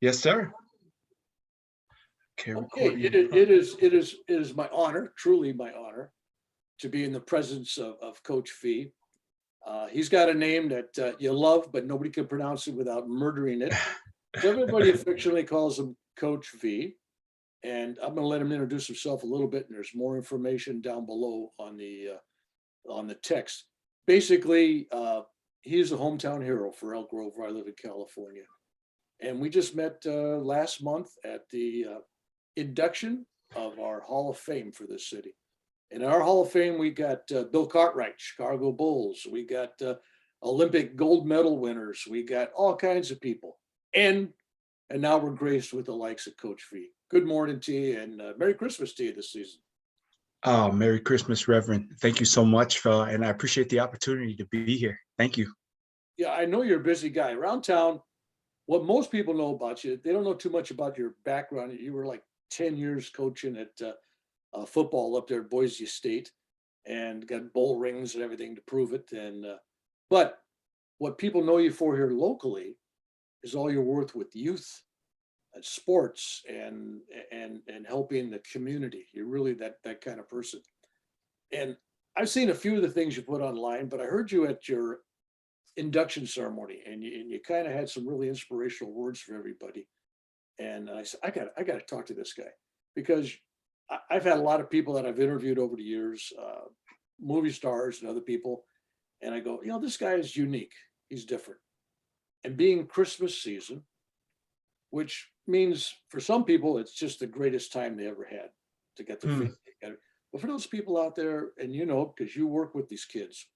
Yes, sir. Okay, Okay, recording it in is, progress. it is my honor, truly my honor, to be in the presence of Coach V. He's got a name that you love, but nobody can pronounce it without murdering it. So everybody affectionately calls him Coach V. And I'm going to let him introduce himself a little bit, and there's more information down below on the text. Basically, he's a hometown hero for Elk Grove, where I live in California. And we just met last month at the induction of our Hall of Fame for this city. In our Hall of Fame, we got Bill Cartwright, Chicago Bulls. We got Olympic gold medal winners. We got all kinds of people. And now we're graced with the likes of Coach V. Good morning to you, and Merry Christmas to you this season. Oh, Merry Christmas, Reverend. Thank you so much, and I appreciate the opportunity to be here. Thank you. Yeah, I know you're a busy guy. Around town, what most people know about you, they don't know too much about your background. You were like 10 years coaching at football up there at Boise State and got bowl rings and everything to prove it. But what people know you for here locally is all your work with youth and sports and helping the community. You're really that kind of person. And I've seen a few of the things you put online, but I heard you at your induction ceremony, and you kind of had some really inspirational words for everybody. And I said, I got to talk to this guy because I've had a lot of people that I've interviewed over the years, movie stars and other people, and I go, this guy is unique. He's different. And being Christmas season, which means for some people it's just the greatest time they ever had to get their Hmm. family together. But for those people out there, and because you work with these kids,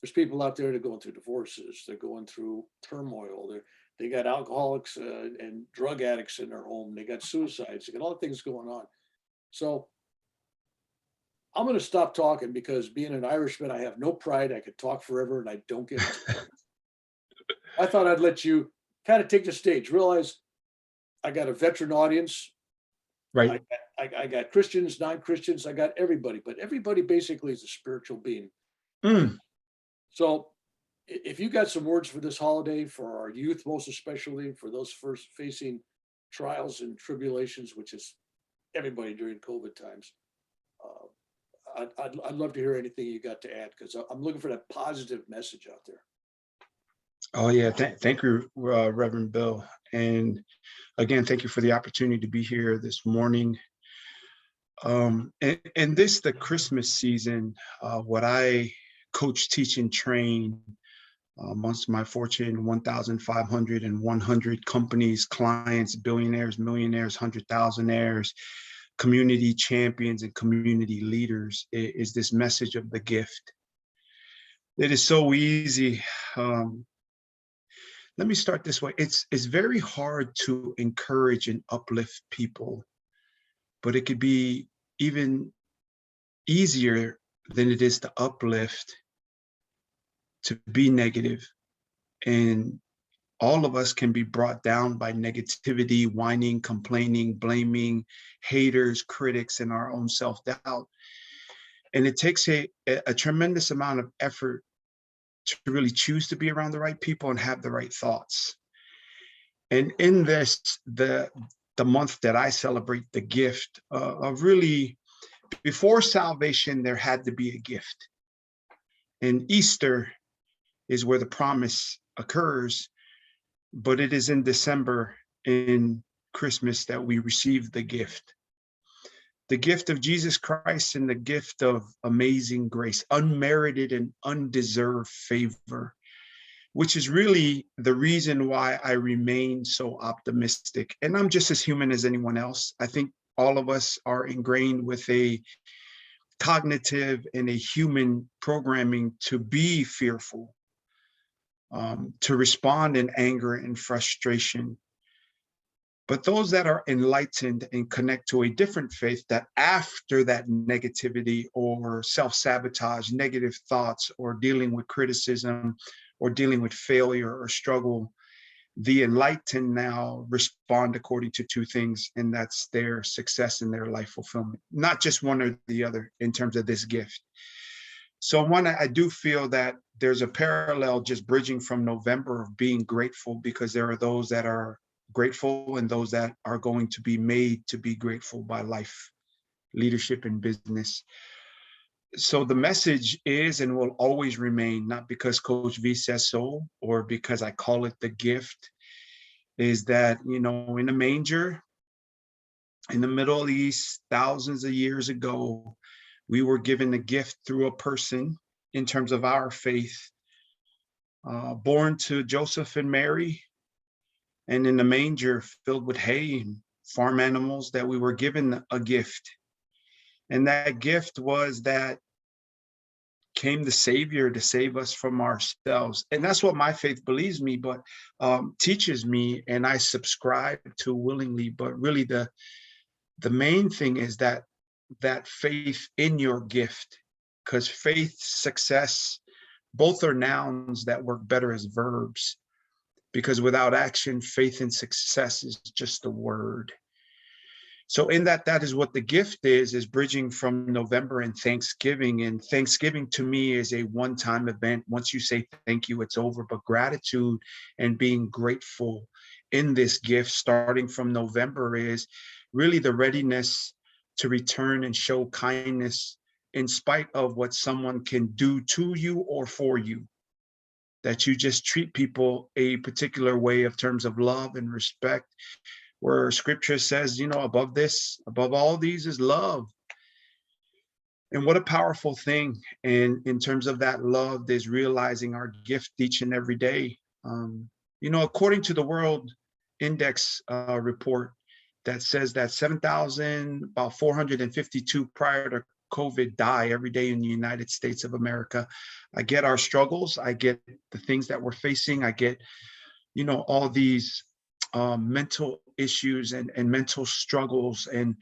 there's people out there that are going through divorces, they're going through turmoil, they got alcoholics and drug addicts in their home, they got suicides, they got all the things going on. So I'm going to stop talking because being an Irishman, I have no pride. I could talk forever and I don't get it. I thought I'd let you kind of take the stage, realize I got a veteran audience. Right. I got Christians, non-Christians, I got everybody, but everybody basically is a spiritual being. Mm. So if you got some words for this holiday, for our youth, most especially for those first facing trials and tribulations, which is everybody during COVID times, I'd love to hear anything you got to add because I'm looking for that positive message out there. Oh, yeah. Thank you, Reverend Bill. And again, thank you for the opportunity to be here this morning. And this, the Christmas season, what I coach, teach, and train amongst my Fortune 1,500 and 100 companies, clients, billionaires, millionaires, 100,000aires, community champions, and community leaders is this message of the gift. It is so easy. Let me start this way. It's very hard to encourage and uplift people, but it could be even easier than it is to uplift to be negative. And all of us can be brought down by negativity, whining, complaining, blaming, haters, critics, and our own self-doubt. And it takes a tremendous amount of effort to really choose to be around the right people and have the right thoughts. And in this, the month that I celebrate the gift of really, before salvation, there had to be a gift. And Easter is where the promise occurs, but it is in December, in Christmas, that we receive the gift of Jesus Christ and the gift of amazing grace, unmerited and undeserved favor, which is really the reason why I remain so optimistic. And I'm just as human as anyone else. I think all of us are ingrained with a cognitive and a human programming to be fearful, to respond in anger and frustration. But those that are enlightened and connect to a different faith, that after that negativity or self-sabotage, negative thoughts, or dealing with criticism, or dealing with failure or struggle, the enlightened now respond according to two things, and that's their success and their life fulfillment, not just one or the other in terms of this gift. So one, I do feel that there's a parallel just bridging from November of being grateful because there are those that are grateful and those that are going to be made to be grateful by life, leadership, and business. So the message is and will always remain, not because Coach V says so or because I call it the gift, is that, in a manger in the Middle East, thousands of years ago, we were given a gift through a person in terms of our faith, born to Joseph and Mary, and in the manger filled with hay and farm animals, that we were given a gift. And that gift was that came the Savior to save us from ourselves. And that's what my faith believes me, but teaches me, and I subscribe to willingly. But really, the main thing is that faith in your gift, because faith, success, both are nouns that work better as verbs, because without action, faith and success is just a word. So in that is what the gift is bridging from November and Thanksgiving. And Thanksgiving to me is a one-time event. Once you say thank you, it's over. But gratitude and being grateful in this gift starting from November is really the readiness to return and show kindness in spite of what someone can do to you or for you. That you just treat people a particular way of terms of love and respect, where scripture says, above all these is love. And what a powerful thing. And in terms of that love, is realizing our gift each and every day. According to the World Index report that says that 7,452 prior to COVID die every day in the United States of America. I get our struggles. I get the things that we're facing. I get, all these mental issues and mental struggles and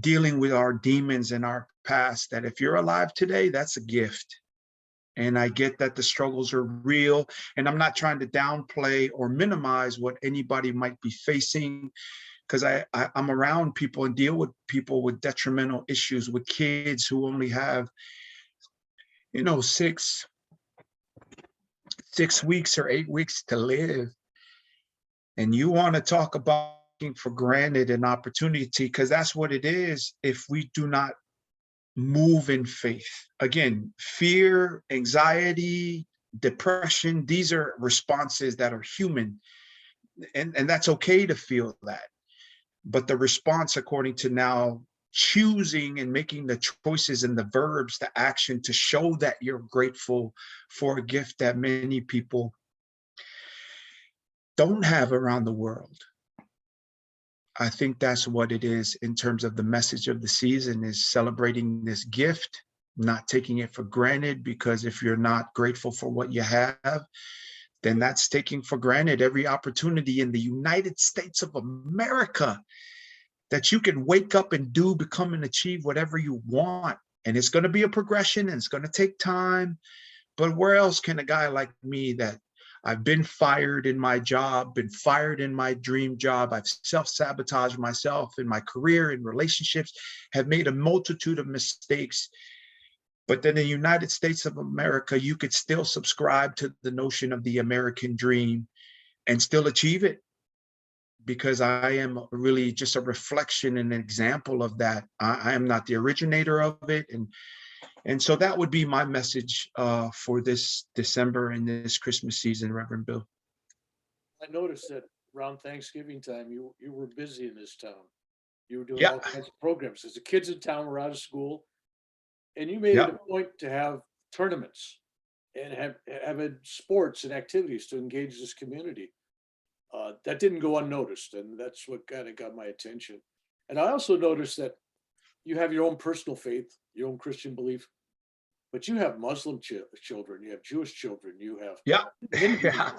dealing with our demons in our past, that if you're alive today, that's a gift. And I get that the struggles are real, and I'm not trying to downplay or minimize what anybody might be facing, because I'm around people and deal with people with detrimental issues, with kids who only have, 6 weeks or 8 weeks to live. And you want to talk about taking for granted an opportunity, because that's what it is if we do not move in faith. Again, fear, anxiety, depression, these are responses that are human. And that's okay to feel that. But the response, according to now, choosing and making the choices and the verbs, the action to show that you're grateful for a gift that many people don't have around the world. I think that's what it is in terms of the message of the season, is celebrating this gift, not taking it for granted, because if you're not grateful for what you have, then that's taking for granted every opportunity in the United States of America that you can wake up and do, become, and achieve whatever you want. And it's going to be a progression and it's going to take time. But where else can a guy like me, that I've been fired in my job, been fired in my dream job, I've self-sabotaged myself in my career, in relationships, have made a multitude of mistakes. But then in the United States of America, you could still subscribe to the notion of the American dream and still achieve it, because I am really just a reflection and an example of that. I am not the originator of it. And so that would be my message for this December and this Christmas season, Reverend Bill. I noticed that around Thanksgiving time, you were busy in this town. You were doing Yeah, all kinds of programs as the kids in town were out of school, and you made it yeah. a point to have tournaments and have sports and activities to engage this community. That didn't go unnoticed, and that's what kind of got my attention. And I also noticed that you have your own personal faith, your own Christian belief, but you have Muslim children, you have Jewish children, you have Yeah. Hindu. Yeah.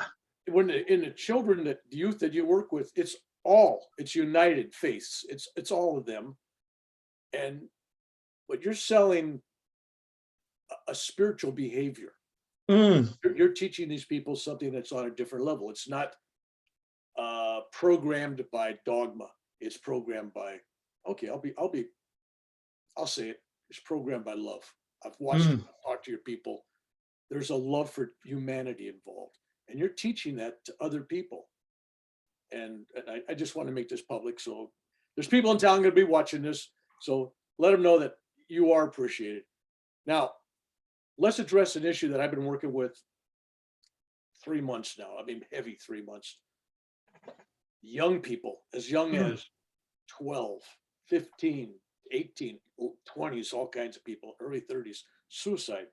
When in the children, that the youth that you work with, it's united faiths. It's all of them, and but you're selling a spiritual behavior. Mm, You're teaching these people something that's on a different level. It's not programmed by dogma. It's programmed by, okay, I'll say it. It's programmed by love. I've watched mm. you talk to your people. There's a love for humanity involved, and you're teaching that to other people. And I just want to make this public. So there's people in town going to be watching this. So let them know that you are appreciated. Now, let's address an issue that I've been working with 3 months now. I mean, heavy 3 months. Young people, as young as 12, 15, 18, 20s, all kinds of people, early 30s, suicide.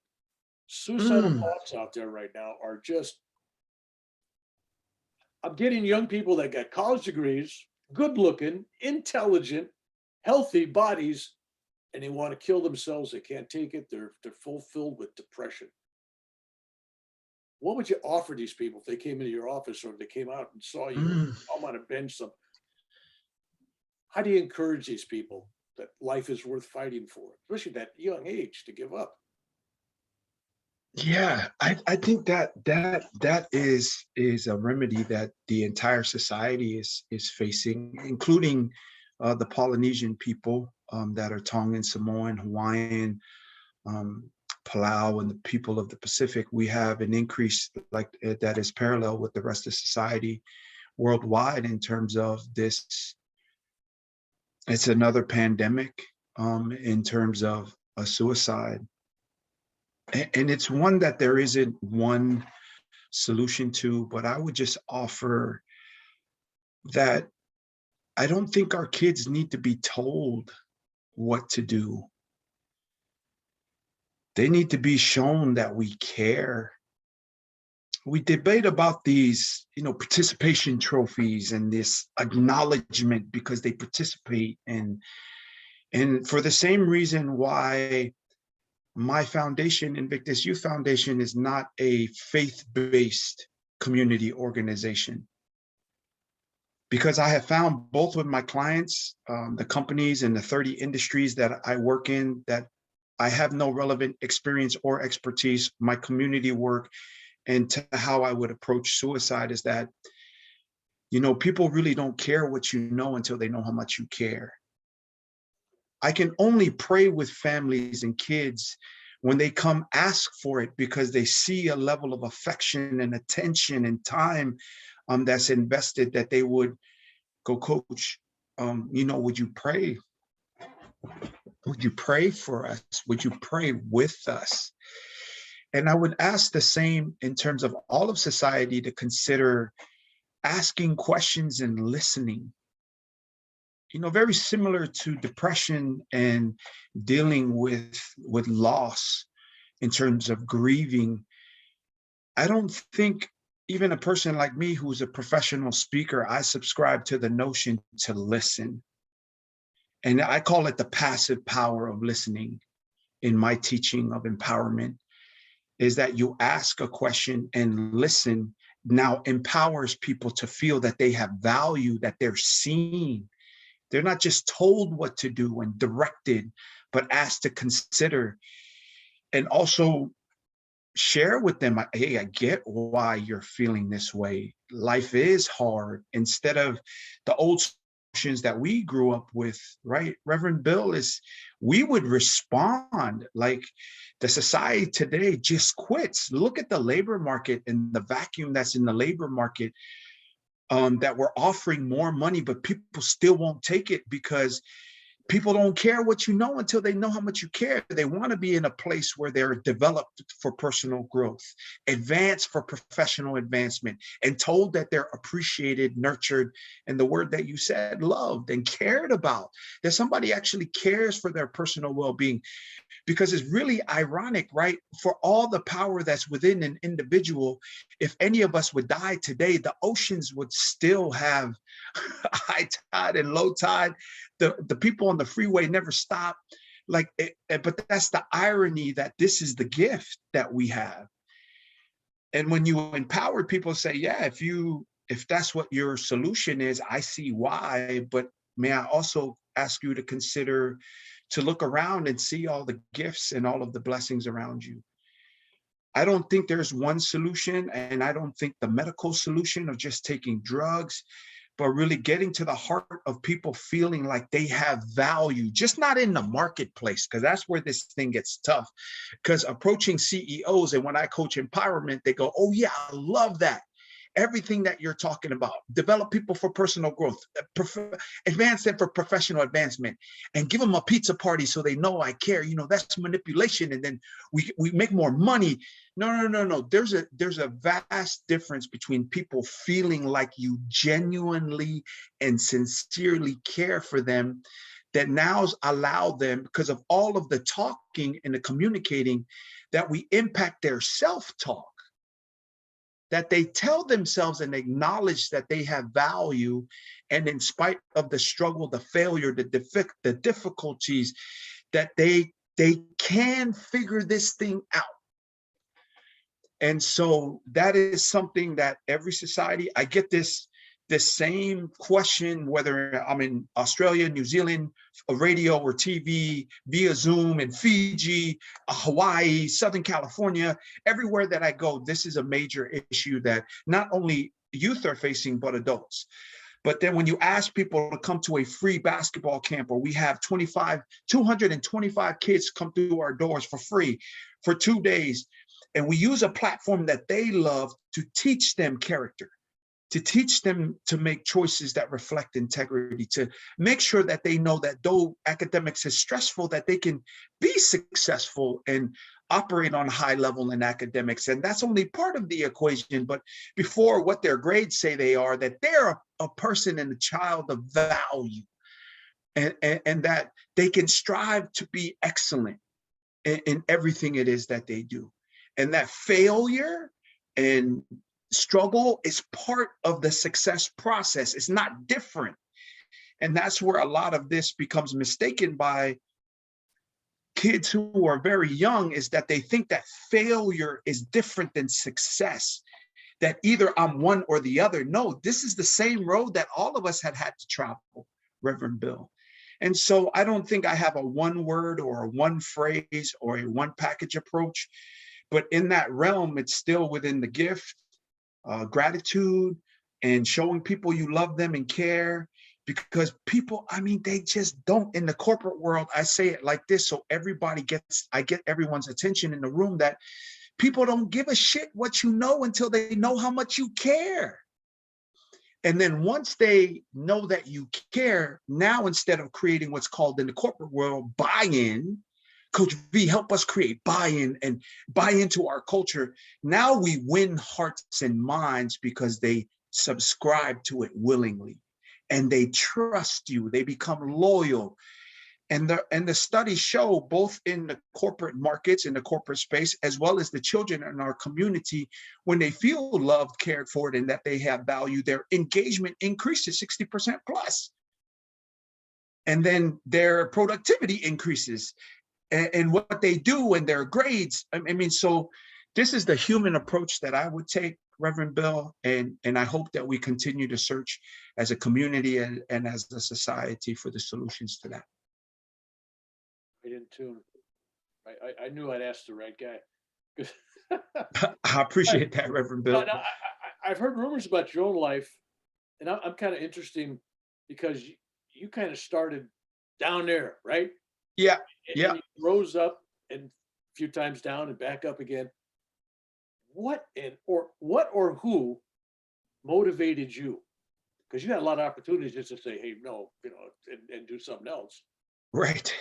Suicidal thoughts out there right now are just, I'm getting young people that got college degrees, good looking, intelligent, healthy bodies, and they want to kill themselves. They can't take it. They're fulfilled with depression. What would you offer these people if they came into your office or if they came out and saw you? I'm on a bench. How do you encourage these people that life is worth fighting for, especially at that young age, to give up? Yeah, I think that is a remedy that the entire society is facing, including the Polynesian people that are Tongan, Samoan, Hawaiian, um, Palau, and the people of the Pacific. We have an increase that is parallel with the rest of society worldwide in terms of this. It's another pandemic in terms of a suicide. And it's one that there isn't one solution to, but I would just offer that I don't think our kids need to be told what to do. They need to be shown that we care. We debate about these, participation trophies and this acknowledgement because they participate, and for the same reason why my foundation, Invictus Youth Foundation, is not a faith-based community organization. Because I have found both with my clients, the companies and the 30 industries that I work in, that I have no relevant experience or expertise. My community work and to how I would approach suicide is that, people really don't care what you know until they know how much you care. I can only pray with families and kids when they come ask for it because they see a level of affection and attention and time that's invested, that they would go, Coach, would you pray? Would you pray for us? Would you pray with us? And I would ask the same in terms of all of society to consider asking questions and listening. Very similar to depression and dealing with loss in terms of grieving. I don't think even a person like me who's a professional speaker, I subscribe to the notion to listen. And I call it the passive power of listening in my teaching of empowerment, is that you ask a question and listen now empowers people to feel that they have value, that they're seen. They're not just told what to do and directed, but asked to consider, and also share with them, hey, I get why you're feeling this way. Life is hard. Instead of the old solutions that we grew up with, right? Reverend Bill, we would respond like the society today just quits. Look at the labor market and the vacuum that's in the labor market. That we're offering more money, but people still won't take it because people don't care what you know until they know how much you care. They want to be in a place where they're developed for personal growth, advanced for professional advancement, and told that they're appreciated, nurtured, and the word that you said, loved and cared about, that somebody actually cares for their personal well-being. Because it's really ironic, right? For all the power that's within an individual, if any of us would die today, the oceans would still have high tide and low tide. The people on the freeway never stop. But that's the irony, that this is the gift that we have. And when you empower people, say, yeah, if that's what your solution is, I see why. But may I also ask you to consider to look around and see all the gifts and all of the blessings around you. I don't think there's one solution, and I don't think the medical solution of just taking drugs, but really getting to the heart of people feeling like they have value, just not in the marketplace, because that's where this thing gets tough. Because approaching CEOs, and when I coach empowerment, they go, oh yeah, I love that. everything that you're talking about. Develop people for personal growth, advance them for professional advancement, and give them a pizza party so they know I care. That's manipulation, and then we make more money. No. There's a vast difference between people feeling like you genuinely and sincerely care for them, that now allow them, because of all of the talking and the communicating, that we impact their self-talk, that they tell themselves and acknowledge that they have value. And in spite of the struggle, the failure, the difficulties, that they can figure this thing out. And so that is something that every society, I get this same question, whether I'm in Australia, New Zealand, radio or TV, via Zoom, in Fiji, Hawaii, Southern California, everywhere that I go, this is a major issue that not only youth are facing, but adults. But then when you ask people to come to a free basketball camp, or we have 225 kids come through our doors for free for 2 days, and we use a platform that they love to teach them character, to teach them to make choices that reflect integrity, to make sure that they know that though academics is stressful, that they can be successful and operate on a high level in academics. And that's only part of the equation. But before what their grades say they are, that they're a person and a child of value, and that they can strive to be excellent in everything it is that they do. And that failure and struggle is part of the success process. It's not different. And that's where a lot of this becomes mistaken by kids who are very young, is that they think that failure is different than success, that either I'm one or the other. No, this is the same road that all of us had to travel, Reverend Bill. And so I don't think I have a one word or a one phrase or a one package approach, but in that realm, it's still within the gift, gratitude, and showing people you love them and care. Because people, they just don't. In the corporate world, I say it like this so I get everyone's attention in the room, that people don't give a shit what you know until they know how much you care. And then once they know that you care, now instead of creating what's called in the corporate world buy-in, Coach V, help us create buy-in and buy into our culture. Now we win hearts and minds because they subscribe to it willingly, and they trust you. They become loyal. And the studies show, both in the corporate markets, in the corporate space, as well as the children in our community, when they feel loved, cared for, and that they have value, their engagement increases 60% plus. And then their productivity increases, and what they do and their grades. So this is the human approach that I would take, Reverend Bill, and I hope that we continue to search as a community and as a society for the solutions to that. Right in tune. I knew I'd ask the right guy. I appreciate that, Reverend Bill. Now, I've heard rumors about your own life, and I'm kind of interesting because you kind of started down there, right? Yeah. And you rose up and a few times down and back up again. What or who motivated you? Because you had a lot of opportunities just to say, hey, no, and do something else. Right.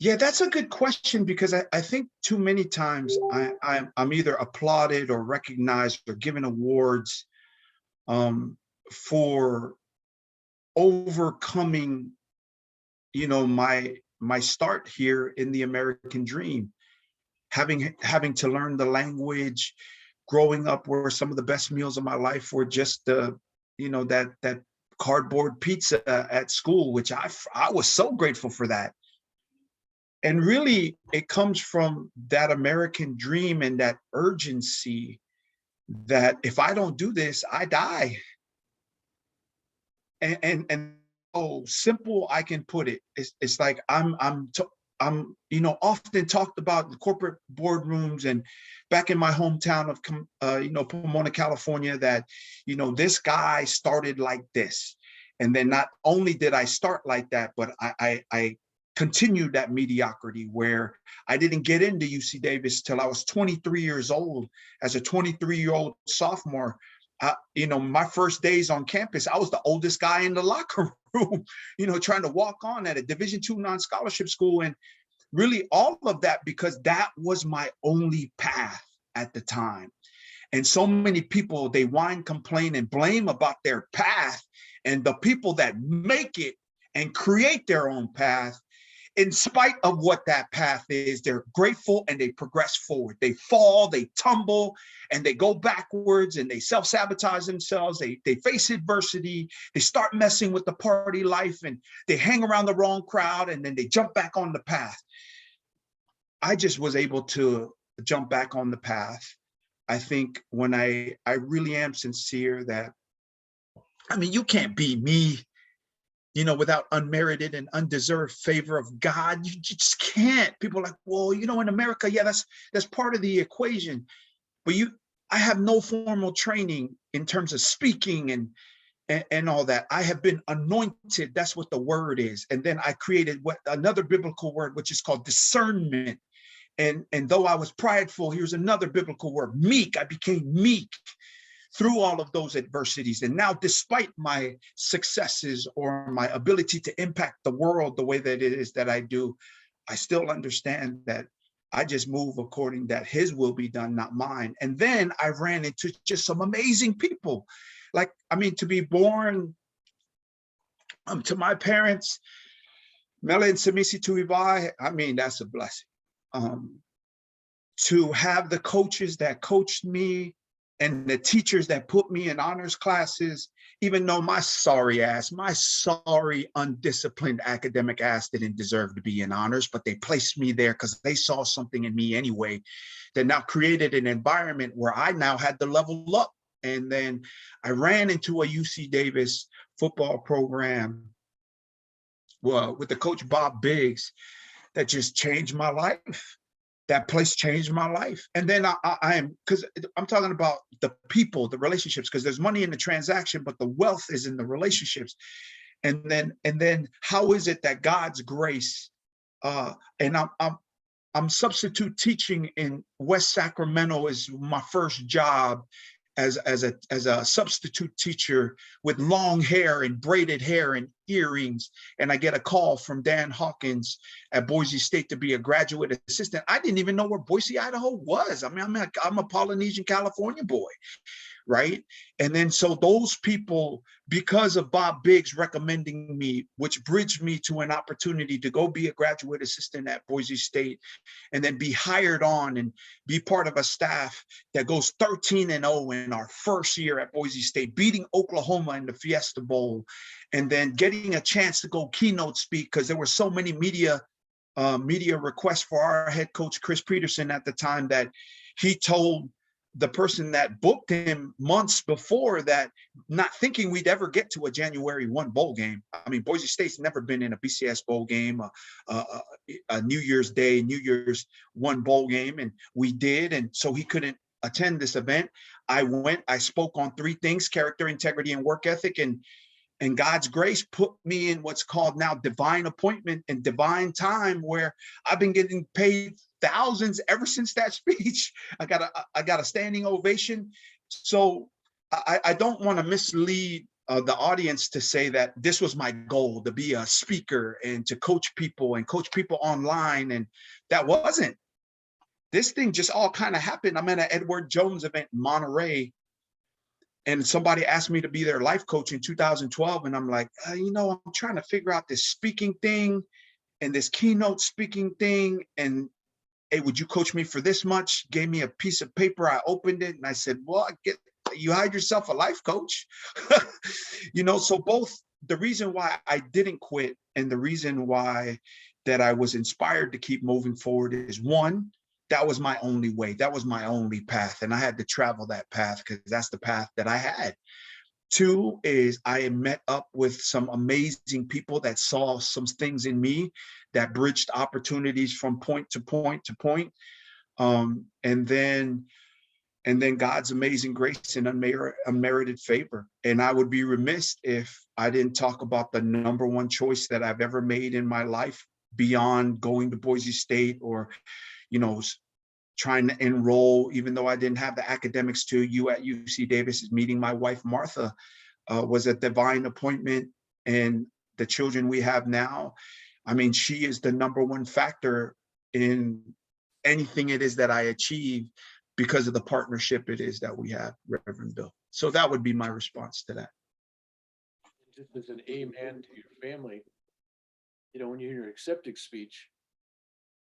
Yeah, that's a good question, because I think too many times I'm either applauded or recognized or given awards for overcoming, my start here in the American dream, having to learn the language, growing up where some of the best meals of my life were just that cardboard pizza at school, which I was so grateful for that. And really, it comes from that American dream and that urgency that if I don't do this, I die. And simple I can put it. It's like I'm often talked about in corporate boardrooms and back in my hometown of Pomona, California, that this guy started like this, and then not only did I start like that, but I continued that mediocrity, where I didn't get into UC Davis till I was 23 years old. As a 23-year-old sophomore, my first days on campus, I was the oldest guy in the locker room, trying to walk on at a Division II non-scholarship school. And really all of that because that was my only path at the time. And so many people, they whine, complain, and blame about their path. And the people that make it and create their own path, in spite of what that path is, they're grateful and they progress forward. They fall, they tumble, and they go backwards and they self-sabotage themselves. They face adversity. They start messing with the party life and they hang around the wrong crowd and then they jump back on the path. I just was able to jump back on the path. I think when I really am sincere that, you can't be me, without unmerited and undeserved favor of God. You just can't. People are like, well, in America, yeah, that's part of the equation. But I have no formal training in terms of speaking and all that. I have been anointed. That's what the word is. And then I created another biblical word, which is called discernment. And though I was prideful, here's another biblical word, meek. I became meek through all of those adversities. And now, despite my successes or my ability to impact the world the way that it is that I do, I still understand that I just move according that his will be done, not mine. And then I ran into just some amazing people. To be born to my parents, Mela and Viliami Tuivai, that's a blessing. To have the coaches that coached me and the teachers that put me in honors classes, even though my sorry, undisciplined academic ass didn't deserve to be in honors, but they placed me there because they saw something in me anyway, that now created an environment where I now had to level up. And then I ran into a UC Davis football program with the coach Bob Biggs that just changed my life. That place changed my life. And then because I'm talking about the people, the relationships, because there's money in the transaction, but the wealth is in the relationships. And then how is it that God's grace, and I'm substitute teaching in West Sacramento is my first job as a substitute teacher with long hair and braided hair and earrings. And I get a call from Dan Hawkins at Boise State to be a graduate assistant. I didn't even know where Boise, Idaho was. I'm a Polynesian California boy. Right. And then so those people, because of Bob Biggs recommending me, which bridged me to an opportunity to go be a graduate assistant at Boise State and then be hired on and be part of a staff that goes 13-0 in our first year at Boise State, beating Oklahoma in the Fiesta Bowl, and then getting a chance to go keynote speak because there were so many media requests for our head coach, Chris Peterson, at the time, that he told the person that booked him months before that, not thinking we'd ever get to a January 1 bowl game. Boise State's never been in a BCS bowl game, a New Year's Day, New Year's 1 bowl game, and we did. And so he couldn't attend this event. I spoke on 3 things: character, integrity, and work ethic. And God's grace put me in what's called now divine appointment and divine time, where I've been getting paid thousands ever since that speech. I got a standing ovation. So I don't want to mislead the audience to say that this was my goal, to be a speaker and to coach people online. And that wasn't. This thing just all kind of happened. I'm at an Edward Jones event in Monterey, and somebody asked me to be their life coach in 2012. And I'm like, I'm trying to figure out this speaking thing and this keynote speaking thing. And hey, would you coach me for this much? Gave me a piece of paper. I opened it and I said, well, you hired yourself a life coach. So both the reason why I didn't quit and the reason why that I was inspired to keep moving forward is, one, that was my only way. That was my only path. And I had to travel that path because that's the path that I had. 2 is I met up with some amazing people that saw some things in me that bridged opportunities from point to point to point. And then God's amazing grace and unmerited favor. And I would be remiss if I didn't talk about the number 1 choice that I've ever made in my life beyond going to Boise State or, trying to enroll, even though I didn't have the academics to. You at UC Davis is meeting my wife, Martha, was a divine appointment. And the children we have now, I mean, she is the #1 factor in anything it is that I achieve because of the partnership it is that we have, Reverend Bill. So that would be my response to that. Just as an amen to your family, you know, when you hear your acceptance speech,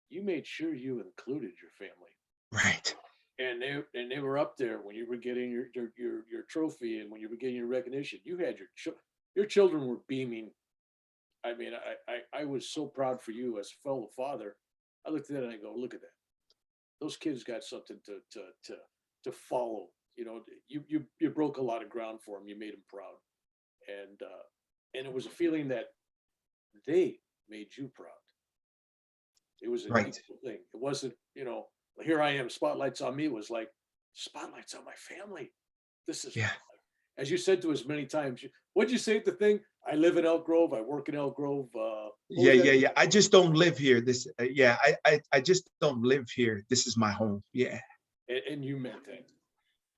you made sure you included your family. Right. And they were up there when you were getting your trophy and when you were getting your recognition. You had your children were beaming. I mean, I was so proud for you as a fellow father. I looked at that and I go, look at that. Those kids got something to follow. You know, you broke a lot of ground for them. You made them proud, and it was a feeling that they made you proud. It was an Right. equal thing. It wasn't, you know, here I am, spotlights on me. It was like spotlights on my family. This is, Yeah. as you said to us many times. What'd you say at the thing? I live in Elk Grove. I work in Elk Grove. Yeah. I just don't live here. I just don't live here. This is my home. Yeah. And you meant that.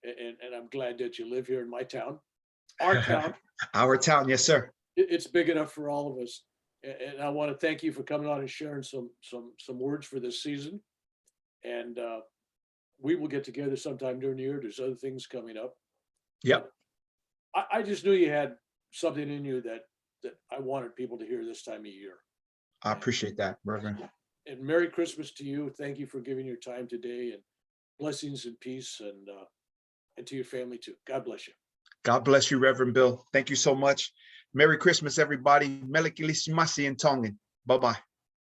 And I'm glad that you live here in my town, our town. Our town, yes, sir. It's big enough for all of us. And I want to thank you for coming on and sharing some words for this season. And we will get together sometime during the year. There's other things coming up. Yep. I just knew you had something in you that I wanted people to hear this time of year. I appreciate that, Reverend. And Merry Christmas to you. Thank you for giving your time today, and blessings and peace, and to your family too. God bless you. God bless you, Reverend Bill. Thank you so much. Merry Christmas, everybody. Melikilismasi and Tongan. Bye-bye.